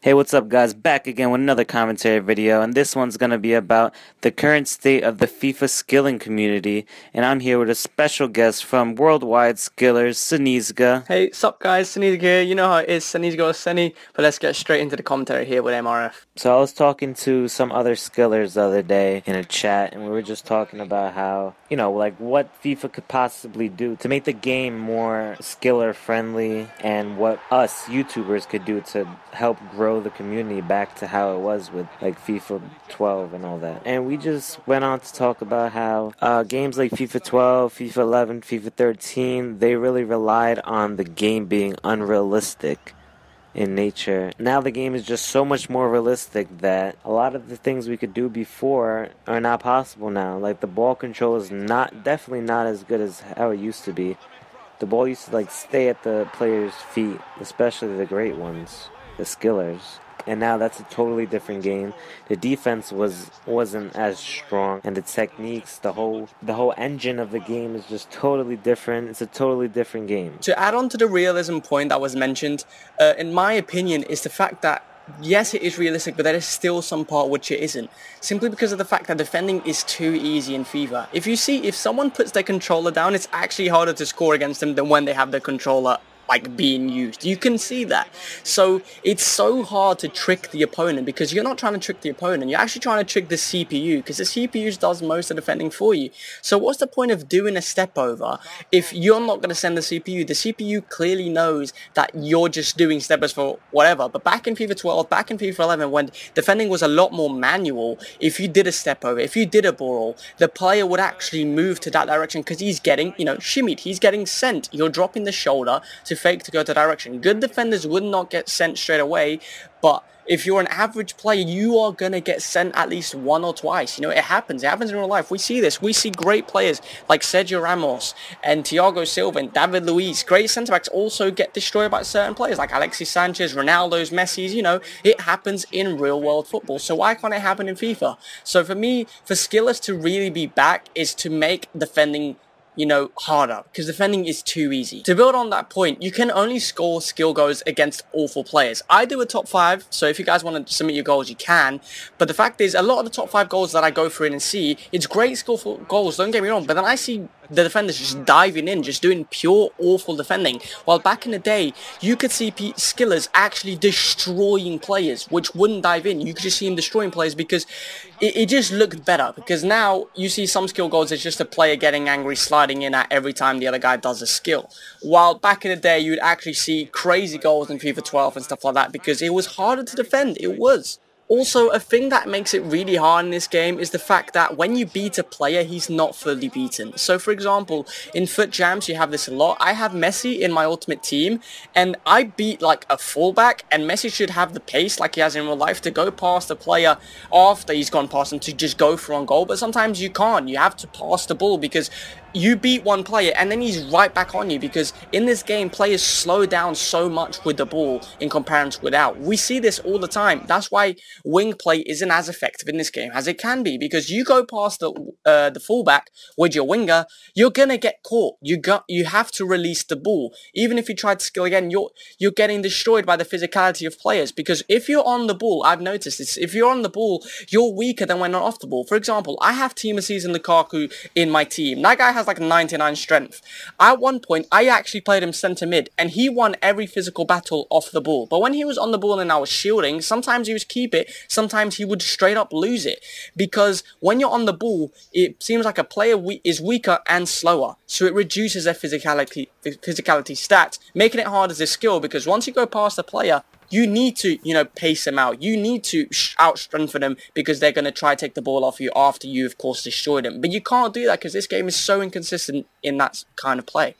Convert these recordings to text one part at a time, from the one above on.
Hey, what's up guys? Back again with another commentary video, and this one's gonna be about the current state of the FIFA skilling community, and I'm here with a special guest from Worldwide Skillers, Senysga. Hey, sup guys, Senysga here. You know how it is, Senysga or Seny, but let's get straight into the commentary here with MRF. So I was talking to some other skillers the other day in a chat, and we were just talking about how, like what FIFA could possibly do to make the game more skiller friendly, and what us YouTubers could do to help grow the community back to how it was with like FIFA 12 and all that. And we just went on to talk about how games like FIFA 12, FIFA 11, FIFA 13, they really relied on the game being unrealistic in nature. Now the game is just so much more realistic that a lot of the things we could do before are not possible now. Like the ball control is definitely not as good as how it used to be. The ball used to like stay at the players' feet, especially the great ones, the skillers. And now that's a totally different game. The defense wasn't as strong, and the techniques, the whole engine of the game is just totally different. It's a totally different game. To add on to the realism point that was mentioned, in my opinion, is the fact that yes, it is realistic, but there is still some part which it isn't. Simply because of the fact that defending is too easy in FIFA. If someone puts their controller down, it's actually harder to score against them than when they have their controller like being used. You can see that. So it's so hard to trick the opponent because you're not trying to trick the opponent. You're actually trying to trick the CPU because the CPU does most of the defending for you. So what's the point of doing a step over if you're not going to send the CPU? The CPU clearly knows that you're just doing steppers for whatever. But back in FIFA 12, back in FIFA 11, when defending was a lot more manual, if you did a step over, if you did a ball roll, the player would actually move to that direction because he's getting, shimmied. He's getting sent. You're dropping the shoulder to fake to go to direction. Good defenders would not get sent straight away, but if you're an average player, you are going to get sent at least one or twice. It happens. It happens in real life. We see this. We see great players like Sergio Ramos and Thiago Silva and David Luiz. Great centre-backs also get destroyed by certain players like Alexis Sanchez, Ronaldo's, Messi's. It happens in real-world football. So why can't it happen in FIFA? So for me, for skillers to really be back is to make defending harder, because defending is too easy. To build on that point, you can only score skill goals against awful players. I do a top 5, so if you guys want to submit your goals, you can, but the fact is, a lot of the top 5 goals that I go through and see, it's great skillful goals, don't get me wrong, but then I see the defenders just diving in, just doing pure awful defending, while back in the day, you could see skillers actually destroying players, which wouldn't dive in. You could just see him destroying players because it just looked better, because now you see some skill goals, it's just a player getting angry, sliding in at every time the other guy does a skill, while back in the day, you'd actually see crazy goals in FIFA 12 and stuff like that, because it was harder to defend. It was. Also, a thing that makes it really hard in this game is the fact that when you beat a player, he's not fully beaten. So, for example, in foot jams, you have this a lot. I have Messi in my ultimate team, and I beat like a fullback, and Messi should have the pace like he has in real life to go past the player after he's gone past him to just go for on goal. But sometimes you can't. You have to pass the ball because you beat one player and then he's right back on you, because in this game players slow down so much with the ball in comparison without. We see this all the time. That's why wing play isn't as effective in this game as it can be, because you go past the fullback with your winger, you're gonna get caught. You have to release the ball. Even if you try to skill again, you're getting destroyed by the physicality of players, because if you're on the ball, I've noticed this, if you're on the ball, you're weaker than when not off the ball. For example, I have Team Season Lukaku in my team. That guy has like 99 strength. At one point, I actually played him centre mid, and he won every physical battle off the ball. But when he was on the ball and I was shielding, sometimes he would keep it, sometimes he would straight up lose it. Because when you're on the ball, it seems like a player is weaker and slower, so it reduces their physicality stats, making it hard as a skill, because once you go past the player, you need to, pace them out. You need to out-strengthen them, because they're going to try to take the ball off you after you, of course, destroyed them. But you can't do that because this game is so inconsistent in that kind of play.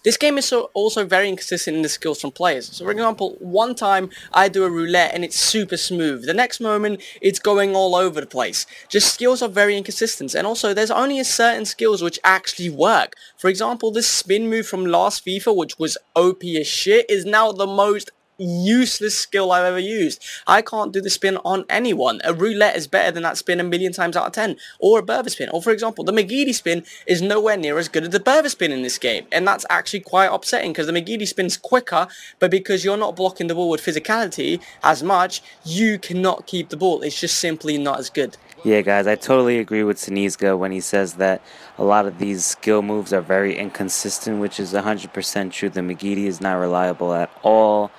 This game is also very inconsistent in the skills from players. So, for example, one time I do a roulette and it's super smooth. The next moment, it's going all over the place. Just skills are very inconsistent. And also, there's only a certain skills which actually work. For example, this spin move from last FIFA, which was OP as shit, is now the most useless skill I've ever used. I can't do the spin on anyone. A roulette is better than that spin a million times out of 10. Or a Bertha spin. Or for example, the McGeady spin is nowhere near as good as the Bertha spin in this game. And that's actually quite upsetting because the McGeady spin's quicker, but because you're not blocking the ball with physicality as much, you cannot keep the ball. It's just simply not as good. Yeah, guys, I totally agree with Senysga when he says that a lot of these skill moves are very inconsistent, which is 100% true. The McGeady is not reliable at all.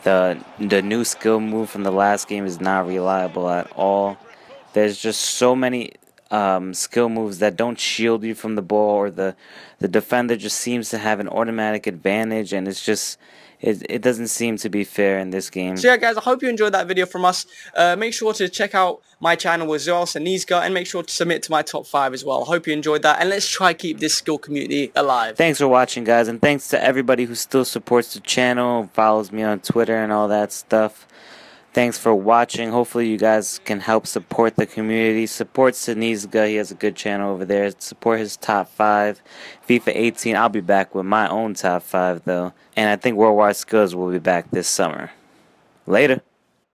The new skill move from the last game is not reliable at all. There's just so many skill moves that don't shield you from the ball, or the defender just seems to have an automatic advantage, and it's just it doesn't seem to be fair in this game. So yeah, guys, I hope you enjoyed that video from us. Make sure to check out my channel as well, Senysga, and make sure to submit to my top 5 as well. I hope you enjoyed that, and let's try keep this skill community alive. Thanks for watching, guys, and thanks to everybody who still supports the channel, follows me on Twitter and all that stuff. Thanks for watching. Hopefully you guys can help support the community. Support Senysga. He has a good channel over there. Support his top 5. FIFA 18. I'll be back with my own top 5, though. And I think Worldwide Skills will be back this summer. Later.